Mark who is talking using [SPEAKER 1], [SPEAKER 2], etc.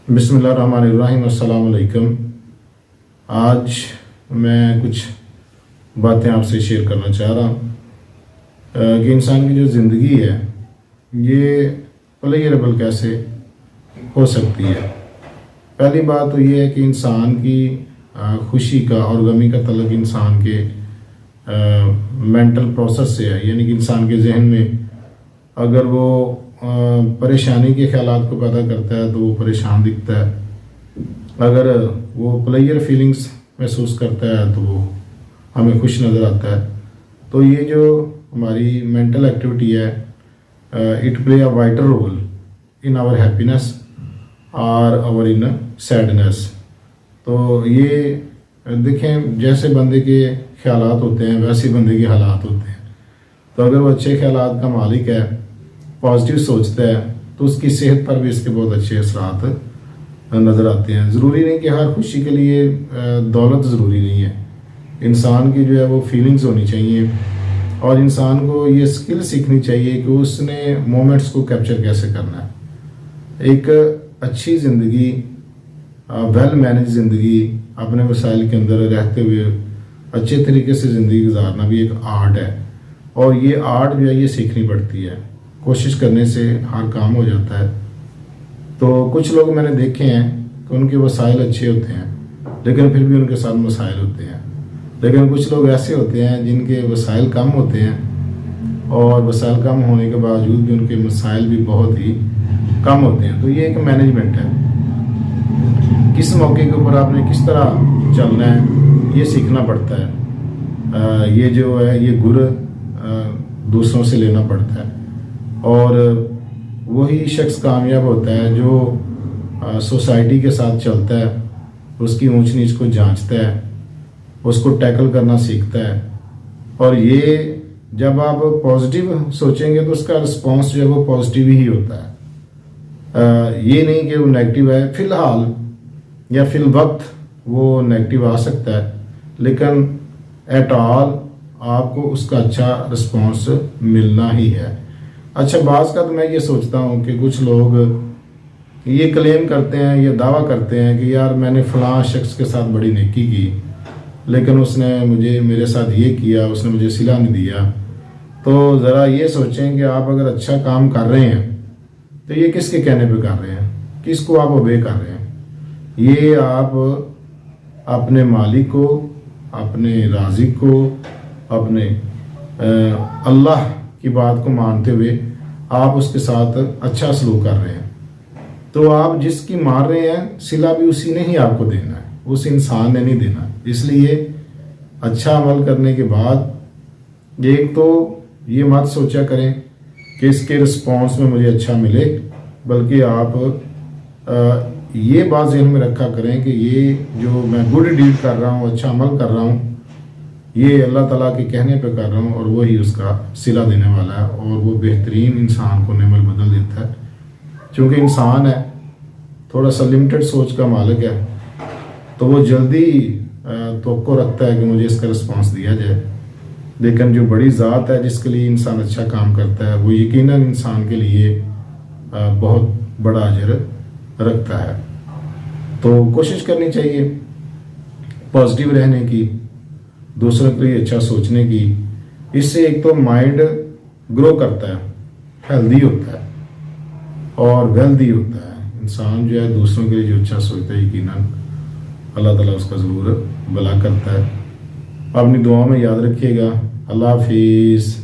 [SPEAKER 1] बिस्मिल्लाहिर्रहमानिर्रहीम। अस्सलाम वालेकुम। आज मैं कुछ बातें आपसे शेयर करना चाह रहा हूँ कि इंसान की जो ज़िंदगी है ये प्लेयरेबल कैसे हो सकती है। पहली बात तो ये है कि इंसान की खुशी का और गमी का तल्लुक इंसान के मेंटल प्रोसेस से है, यानी कि इंसान के जहन में अगर वो परेशानी के ख्यालात को पैदा करता है तो वो परेशान दिखता है। अगर वो प्लेयर फीलिंग्स महसूस करता है तो वो हमें खुश नज़र आता है। तो ये जो हमारी मेंटल एक्टिविटी है, it play a vital role in our happiness और आवर इन सैडनेस। तो ये देखें, जैसे बंदे के ख्यालात होते हैं वैसे बंदे के हालात होते हैं। तो अगर वो अच्छे ख्यालात का मालिक है, पॉजिटिव सोचता है, तो उसकी सेहत पर भी इसके बहुत अच्छे असरात नज़र आते हैं। ज़रूरी नहीं कि हर खुशी के लिए दौलत ज़रूरी नहीं है। इंसान की जो है वो फीलिंग्स होनी चाहिए और इंसान को ये स्किल सीखनी चाहिए कि उसने मोमेंट्स को कैप्चर कैसे करना है। एक अच्छी ज़िंदगी, वेल मैनेज ज़िंदगी, अपने वसाइल के अंदर रहते हुए अच्छे तरीके से ज़िंदगी गुजारना भी एक आर्ट है और ये आर्ट जो है ये सीखनी पड़ती है। कोशिश करने से हर काम हो जाता है। तो कुछ लोग मैंने देखे हैं कि उनके वसाइल अच्छे होते हैं लेकिन फिर भी उनके साथ मसाइल होते हैं। लेकिन कुछ लोग ऐसे होते हैं जिनके वसाइल कम होते हैं और वसाइल कम होने के बावजूद भी उनके मसाइल भी बहुत ही कम होते हैं। तो ये एक मैनेजमेंट है, किस मौके के ऊपर आपने किस तरह चलना है ये सीखना पड़ता है। ये जो है ये गुर दूसरों से लेना पड़ता है और वही शख्स कामयाब होता है जो सोसाइटी के साथ चलता है, उसकी ऊंच नीच को जांचता है, उसको टैकल करना सीखता है। और ये जब आप पॉजिटिव सोचेंगे तो उसका रिस्पांस जो है वो पॉजिटिव ही होता है। ये नहीं कि वो नेगेटिव है, फ़िलहाल या फिल वक्त वो नेगेटिव आ सकता है लेकिन एट ऑल आपको उसका अच्छा रिस्पांस मिलना ही है। अच्छा, बाज़ का तो मैं ये सोचता हूँ कि कुछ लोग ये क्लेम करते हैं, ये दावा करते हैं कि यार मैंने फ़लाँ शख्स के साथ बड़ी नेकी की लेकिन उसने मेरे साथ ये किया, उसने मुझे सिला नहीं दिया। तो ज़रा ये सोचें कि आप अगर अच्छा काम कर रहे हैं तो ये किसके कहने पे कर रहे हैं, किसको आप ओबे कर रहे हैं। ये आप अपने मालिक को, अपने राज़िक को, अपने अल्लाह की बात को मानते हुए आप उसके साथ अच्छा सलूक कर रहे हैं। तो आप जिसकी मार रहे हैं सिला भी उसी ने ही आपको देना है, उस इंसान ने नहीं देना। इसलिए अच्छा अमल करने के बाद एक तो ये मत सोचा करें कि इसके रिस्पॉन्स में मुझे अच्छा मिले, बल्कि आप ये बात ज़हन में रखा करें कि ये जो मैं गुड डीड कर रहा हूँ, अच्छा अमल कर रहा हूँ, ये अल्लाह ताला के कहने पे कर रहा हूँ और वही उसका सिला देने वाला है और वो बेहतरीन इंसान को नेमल बदल देता है। क्योंकि इंसान है, थोड़ा सा लिमिटेड सोच का मालिक है, तो वो जल्दी तवक्को रखता है कि मुझे इसका रिस्पांस दिया जाए। लेकिन जो बड़ी ज़ात है जिसके लिए इंसान अच्छा काम करता है वो यकीनन इंसान के लिए बहुत बड़ा अजर रखता है। तो कोशिश करनी चाहिए पॉजिटिव रहने की, दूसरों के लिए अच्छा सोचने की। इससे एक तो माइंड ग्रो करता है, हेल्दी होता है और वेल्दी होता है। इंसान जो है दूसरों के लिए जो अच्छा सोचता है यकीनन अल्लाह ताला उसका ज़रूर भला करता है। अपनी दुआ में याद रखिएगा। अल्लाह हाफिज़।